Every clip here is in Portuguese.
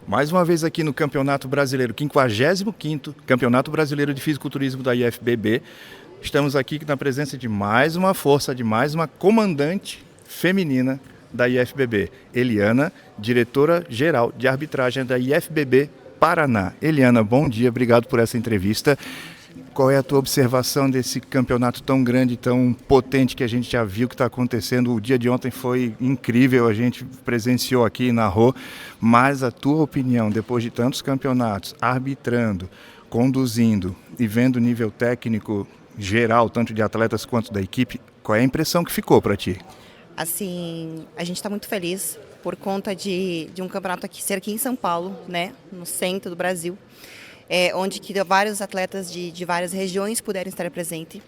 Mais uma vez aqui no Campeonato Brasileiro, 55º Campeonato Brasileiro de Fisiculturismo da IFBB. Estamos aqui na presença de mais uma força, de mais uma comandante feminina da IFBB, Eliana, diretora-geral de arbitragem da IFBB Paraná. Eliana, bom dia, obrigado por essa entrevista. Qual é a tua observação desse campeonato tão grande, tão potente que a gente já viu que está acontecendo? O dia de ontem foi incrível, a gente presenciou aqui, narrou, mas a tua opinião, depois de tantos campeonatos, arbitrando, conduzindo e vendo o nível técnico geral, tanto de atletas quanto da equipe, qual é a impressão que ficou para ti? Assim, a gente está muito feliz por conta de um campeonato ser aqui em São Paulo, né, no centro do Brasil. Onde que vários atletas de várias regiões puderam estar presentes.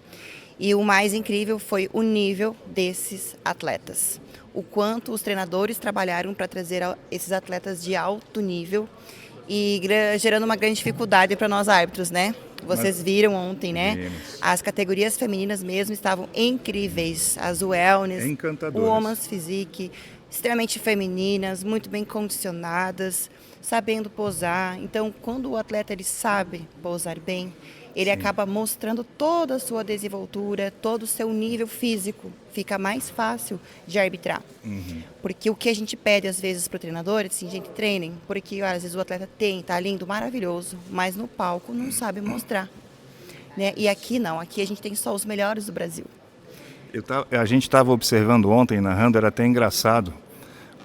E o mais incrível foi o nível desses atletas. O quanto os treinadores trabalharam para trazer esses atletas de alto nível e gerando uma grande dificuldade para nós árbitros, né? Vocês viram ontem, né? As categorias femininas mesmo estavam incríveis. As wellness, o Women's Physique, extremamente femininas, muito bem condicionadas, sabendo posar. Então, quando o atleta ele sabe posar bem, ele acaba mostrando toda a sua desenvoltura, todo o seu nível físico. Fica mais fácil de arbitrar. Porque o que a gente pede às vezes para o treinador é assim, gente, treinem, porque às vezes o atleta tá lindo, maravilhoso, mas no palco não sabe mostrar. Né? E aqui não, aqui a gente tem só os melhores do Brasil. A gente estava observando ontem, narrando, era até engraçado,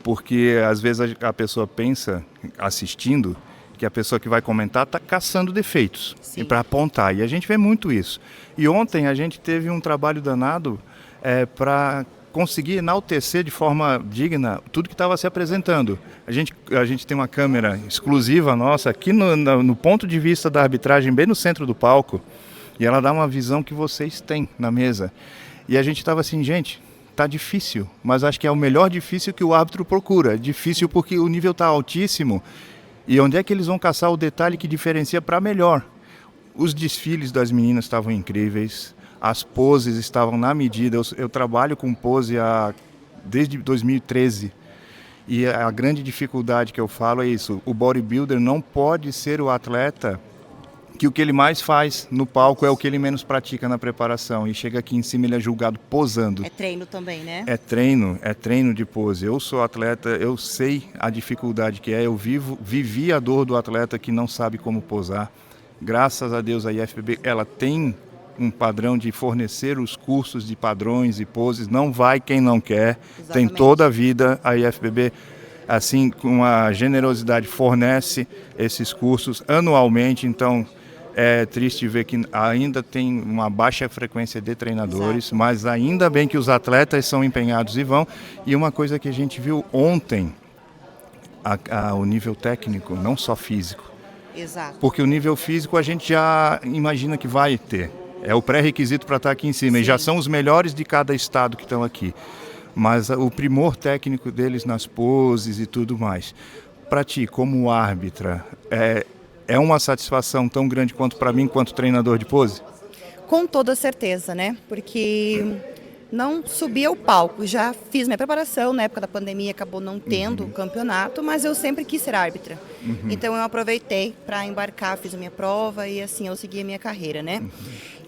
porque às vezes a pessoa pensa, assistindo, que a pessoa que vai comentar está caçando defeitos para apontar, e a gente vê muito isso. E ontem a gente teve um trabalho danado para conseguir enaltecer de forma digna tudo que estava se apresentando. A gente tem uma câmera exclusiva nossa aqui no ponto de vista da arbitragem, bem no centro do palco, e ela dá uma visão que vocês têm na mesa. E a gente estava assim, gente, tá difícil, mas acho que é o melhor difícil que o árbitro procura. Difícil porque o nível está altíssimo. E onde é que eles vão caçar o detalhe que diferencia para melhor? Os desfiles das meninas estavam incríveis, as poses estavam na medida. Eu trabalho com pose desde 2013. E a grande dificuldade que eu falo é isso. O bodybuilder não pode ser o atleta que o que ele mais faz no palco é o que ele menos pratica na preparação. E chega aqui em cima ele é julgado posando. É treino também, né? É treino de pose. Eu sou atleta, eu sei a dificuldade que é. Eu vivi a dor do atleta que não sabe como posar. Graças a Deus a IFBB, ela tem um padrão de fornecer os cursos de padrões e poses. Não vai quem não quer. Exatamente. Tem toda a vida a IFBB. Assim, com a generosidade, fornece esses cursos anualmente. Então, é triste ver que ainda tem uma baixa frequência de treinadores, mas ainda bem que os atletas são empenhados e vão. E uma coisa que a gente viu ontem, o nível técnico, não só físico. Exato. Porque o nível físico a gente já imagina que vai ter. É o pré-requisito para estar aqui em cima. Sim. E já são os melhores de cada estado que estão aqui. Mas o primor técnico deles nas poses e tudo mais. Para ti, como árbitra, é uma satisfação tão grande quanto para mim, quanto treinador de pose? Com toda certeza, né? Porque não subi ao palco. Já fiz minha preparação, na época da pandemia acabou não tendo o campeonato, mas eu sempre quis ser árbitra. Então eu aproveitei para embarcar, fiz a minha prova e assim eu segui a minha carreira, né?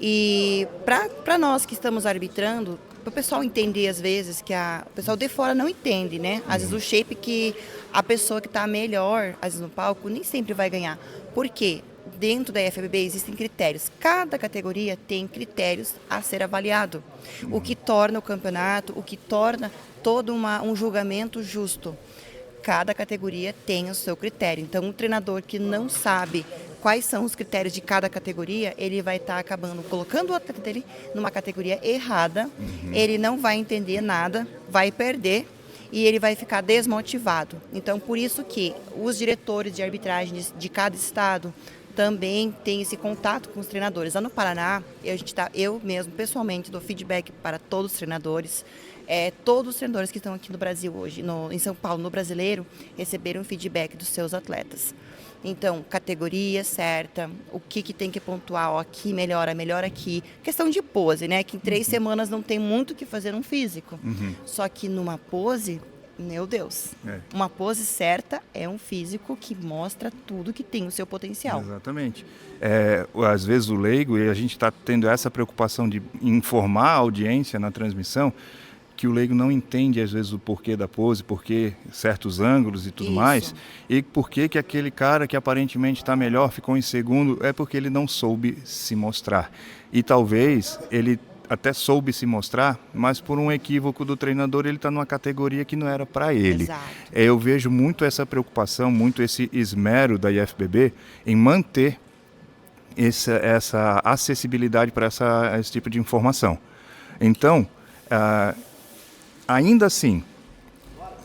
E para nós que estamos arbitrando, para o pessoal entender às vezes que o pessoal de fora não entende, né? Às vezes o shape que a pessoa que está melhor, às vezes no palco, nem sempre vai ganhar. Por quê? Dentro da IFBB existem critérios. Cada categoria tem critérios a ser avaliado. O que torna o campeonato, o que torna todo um julgamento justo. Cada categoria tem o seu critério. Então, um treinador que não sabe quais são os critérios de cada categoria, ele vai estar acabando colocando o atleta dele numa categoria errada. Ele não vai entender nada, vai perder e ele vai ficar desmotivado. Então, por isso que os diretores de arbitragem de cada estado também têm esse contato com os treinadores. Lá no Paraná, eu mesmo, pessoalmente, dou feedback para todos os treinadores. Todos os treinadores que estão aqui no Brasil hoje, em São Paulo, no Brasileiro, receberam feedback dos seus atletas. Então, categoria certa, o que tem que pontuar, ó, aqui melhora aqui. Questão de pose, né? Que em 3 semanas não tem muito o que fazer num físico. Só que numa pose, Meu Deus. É. Uma pose certa é um físico que mostra tudo que tem o seu potencial. Exatamente. Às vezes o leigo, e a gente está tendo essa preocupação de informar a audiência na transmissão, que o leigo não entende às vezes o porquê da pose, porquê certos ângulos e tudo mais, e porquê que aquele cara que aparentemente está melhor ficou em segundo, é porque ele não soube se mostrar. E talvez ele até soube se mostrar, mas por um equívoco do treinador ele está numa categoria que não era para ele. Exato. Eu vejo muito essa preocupação, muito esse esmero da IFBB em manter essa acessibilidade para esse tipo de informação. Então, ainda assim,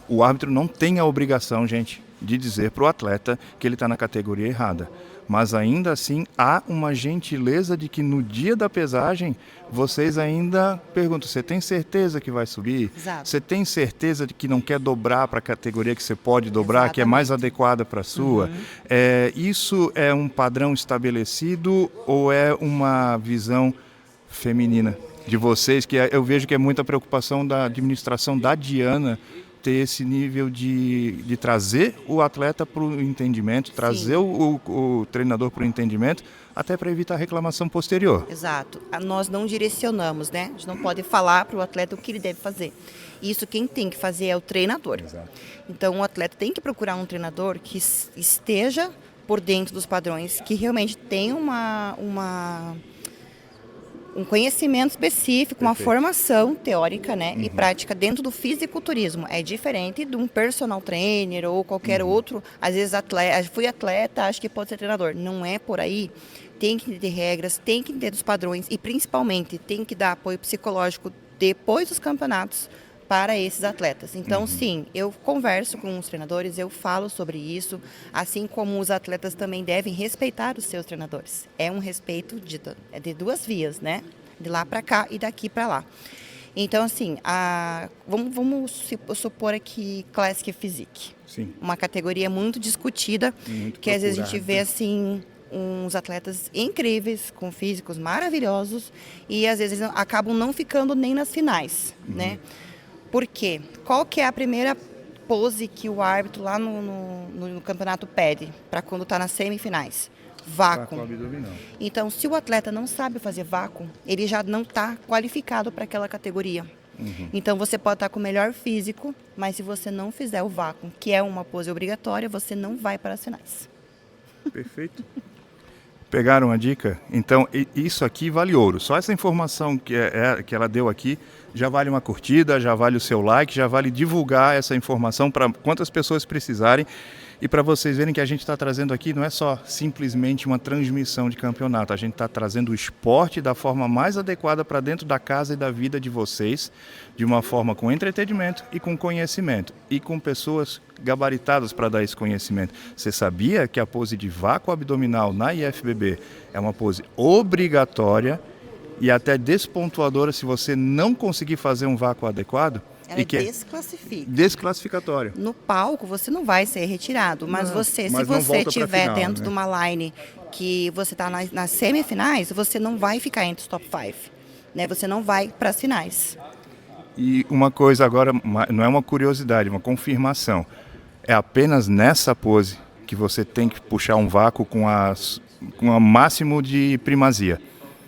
o árbitro não tem a obrigação, gente, de dizer para o atleta que ele está na categoria errada. Mas ainda assim, há uma gentileza de que no dia da pesagem, vocês ainda perguntam, você tem certeza que vai subir? Exato. Você tem certeza de que não quer dobrar para a categoria que você pode dobrar, Exatamente. que é mais adequada para a sua? Isso é um padrão estabelecido ou é uma visão feminina de vocês? Que eu vejo que é muita preocupação da administração da Diana ter esse nível de trazer o atleta para o entendimento, trazer o treinador para o entendimento, até para evitar reclamação posterior. Exato. Nós não direcionamos, né? A gente não pode falar para o atleta o que ele deve fazer. Isso quem tem que fazer é o treinador. Exato. Então o atleta tem que procurar um treinador que esteja por dentro dos padrões, que realmente tenha um conhecimento específico, uma formação teórica, né, e prática dentro do fisiculturismo. É diferente de um personal trainer ou qualquer outro. Às vezes fui atleta, acho que pode ser treinador. Não é por aí. Tem que ter regras, tem que ter os padrões e principalmente tem que dar apoio psicológico depois dos campeonatos para esses atletas. Então, sim, eu converso com os treinadores, eu falo sobre isso, assim como os atletas também devem respeitar os seus treinadores. É um respeito de duas vias, né? De lá para cá e daqui para lá. Então, assim, vamos supor aqui Classic Physique. Sim. Uma categoria muito discutida, Muito que às vezes a gente procurada. vê, assim, uns atletas incríveis, com físicos maravilhosos, e às vezes acabam não ficando nem nas finais, né? Por quê? Qual que é a primeira pose que o árbitro lá no campeonato pede para quando está nas semifinais? Vácuo. abdominal. Então, se o atleta não sabe fazer vácuo, ele já não está qualificado para aquela categoria. Então, você pode estar com o melhor físico, mas se você não fizer o vácuo, que é uma pose obrigatória, você não vai para as finais. Perfeito. Pegaram a dica? Então, isso aqui vale ouro. Só essa informação que ela deu aqui já vale uma curtida, já vale o seu like, já vale divulgar essa informação para quantas pessoas precisarem. E para vocês verem que a gente está trazendo aqui não é só simplesmente uma transmissão de campeonato, a gente está trazendo o esporte da forma mais adequada para dentro da casa e da vida de vocês, de uma forma com entretenimento e com conhecimento, e com pessoas gabaritadas para dar esse conhecimento. Você sabia que a pose de vácuo abdominal na IFBB é uma pose obrigatória e até despontuadora se você não conseguir fazer um vácuo adequado? Ela desclassifica. Desclassificatória. No palco você não vai ser retirado, mas Não, se mas não você volta pra estiver final, dentro né? de uma line que você está nas semifinais, você não vai ficar entre os top 5, né? Você não vai para as finais. E uma coisa agora, não é uma curiosidade, uma confirmação. É apenas nessa pose que você tem que puxar um vácuo com o máximo de primazia.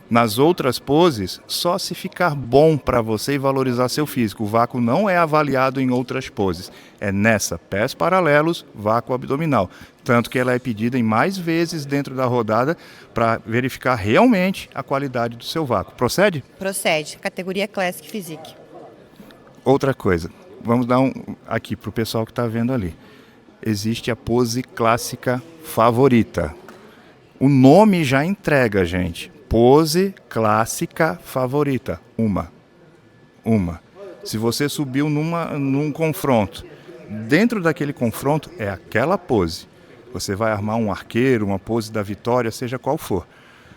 Nas outras poses, só se ficar bom para você e valorizar seu físico. O vácuo não é avaliado em outras poses. É nessa, pés paralelos, vácuo abdominal. Tanto que ela é pedida em mais vezes dentro da rodada para verificar realmente a qualidade do seu vácuo. Procede? Procede, categoria Classic Physique. Outra coisa, vamos dar aqui para o pessoal que está vendo ali. Existe a pose clássica favorita. O nome já entrega, gente. Pose clássica favorita. Uma. Se você subiu num confronto, dentro daquele confronto é aquela pose. Você vai armar um arqueiro, uma pose da vitória, seja qual for.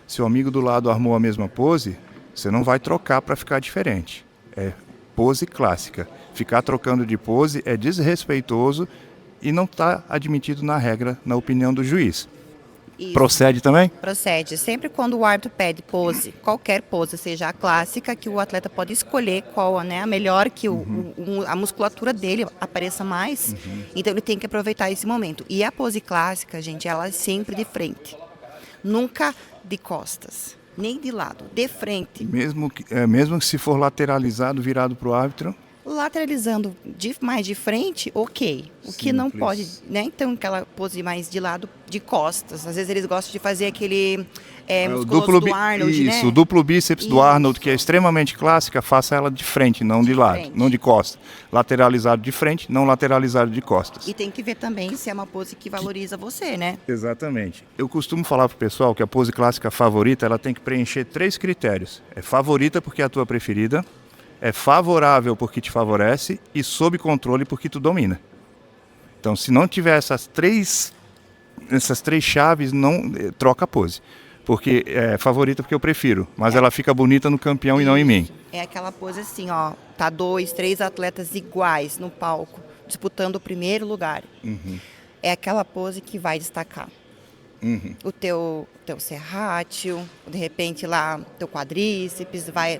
Se o amigo do lado armou a mesma pose, você não vai trocar para ficar diferente. É pose clássica. Ficar trocando de pose é desrespeitoso e não está admitido na regra, na opinião do juiz. Isso. Procede também? Procede. Sempre quando o árbitro pede pose, qualquer pose, seja a clássica, que o atleta pode escolher qual, né, a melhor, que a musculatura dele apareça mais. Então ele tem que aproveitar esse momento. E a pose clássica, gente, ela é sempre de frente. Nunca de costas, nem de lado, de frente. Mesmo que se for lateralizado, virado para o árbitro? Lateralizando mais de frente, ok. O que não Simples. pode, né? Então, aquela pose mais de lado, de costas. Às vezes eles gostam de fazer aquele musculoso do Arnold, né? Isso, o duplo bíceps do Isso. Arnold, que é extremamente clássica, faça ela de frente, não de lado, frente. não de costas. Lateralizado de frente, não lateralizado de costas. E tem que ver também se é uma pose que valoriza você, né? Exatamente. Eu costumo falar pro pessoal que a pose clássica favorita, ela tem que preencher 3 critérios. É favorita porque é a tua preferida, é favorável porque te favorece e sob controle porque tu domina. Então, se não tiver essas três chaves, não troca a pose. Porque é favorita porque eu prefiro, mas ela fica bonita no campeão e não em mim. É aquela pose assim, ó, tá 2, 3 atletas iguais no palco, disputando o primeiro lugar. É aquela pose que vai destacar. O teu serrátil, de repente lá, teu quadríceps, vai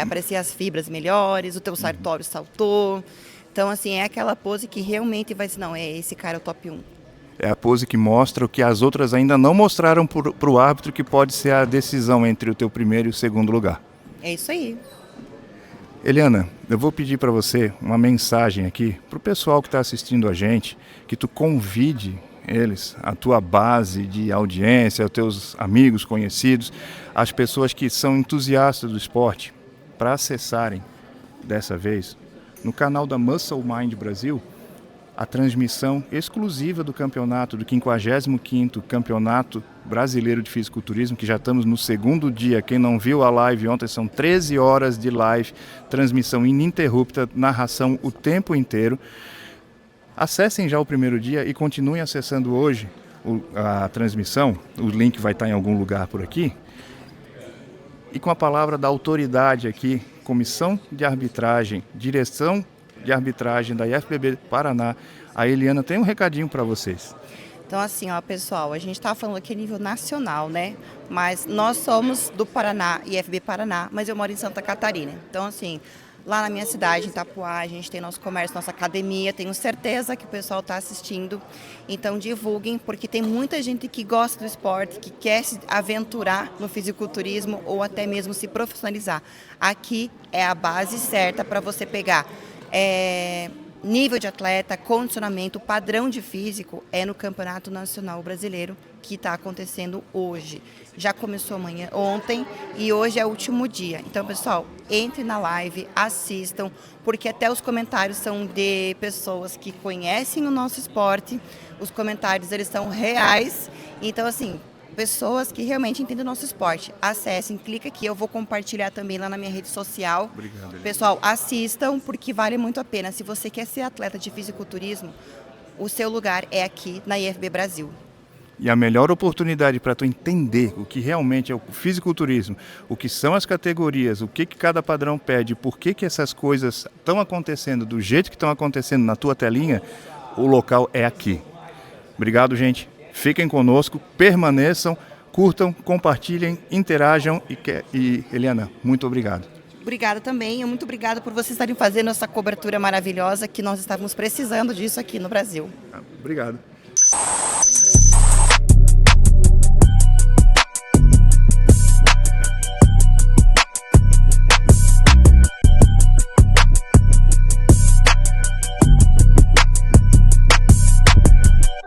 aparecer as fibras melhores, o teu sartório saltou. Então, assim, é aquela pose que realmente vai dizer, não, esse cara é o top 1. É a pose que mostra o que as outras ainda não mostraram para o árbitro, que pode ser a decisão entre o teu primeiro e o segundo lugar. É isso aí. Eliana, eu vou pedir para você uma mensagem aqui para o pessoal que está assistindo a gente, que tu convide eles, a tua base de audiência, os teus amigos, conhecidos, as pessoas que são entusiastas do esporte, para acessarem, dessa vez, no canal da Muscle Mind Brasil, a transmissão exclusiva do campeonato, do 55º Campeonato Brasileiro de Fisiculturismo, que já estamos no segundo dia. Quem não viu a live ontem, são 13 horas de live, transmissão ininterrupta, narração o tempo inteiro. Acessem já o primeiro dia e continuem acessando hoje a transmissão. O link vai estar em algum lugar por aqui. E com a palavra da autoridade aqui, Comissão de Arbitragem, Direção de Arbitragem da IFBB Paraná, a Eliana tem um recadinho para vocês. Então, assim, ó, pessoal, a gente está falando aqui a nível nacional, né? Mas nós somos do Paraná, IFB Paraná, mas eu moro em Santa Catarina. Então, assim, lá na minha cidade, em Itapuá, a gente tem nosso comércio, nossa academia. Tenho certeza que o pessoal está assistindo. Então, divulguem, porque tem muita gente que gosta do esporte, que quer se aventurar no fisiculturismo ou até mesmo se profissionalizar. Aqui é a base certa para você pegar nível de atleta, condicionamento, padrão de físico, é no Campeonato Nacional Brasileiro que está acontecendo hoje. Já começou ontem e hoje é o último dia. Então, pessoal, entre na live, assistam, porque até os comentários são de pessoas que conhecem o nosso esporte. Os comentários, eles são reais. Então, assim, pessoas que realmente entendem o nosso esporte. Acessem, clica aqui, eu vou compartilhar também lá na minha rede social. Obrigado, Eliana. Pessoal, assistam, porque vale muito a pena. Se você quer ser atleta de fisiculturismo, o seu lugar é aqui na IFB Brasil. E a melhor oportunidade para tu entender o que realmente é o fisiculturismo, o que são as categorias, o que cada padrão pede, por que essas coisas estão acontecendo do jeito que estão acontecendo na tua telinha, o local é aqui. Obrigado, gente. Fiquem conosco, permaneçam, curtam, compartilhem, interajam e Eliana, muito obrigado. Obrigada também, muito obrigada por vocês estarem fazendo essa cobertura maravilhosa, que nós estávamos precisando disso aqui no Brasil. Obrigado.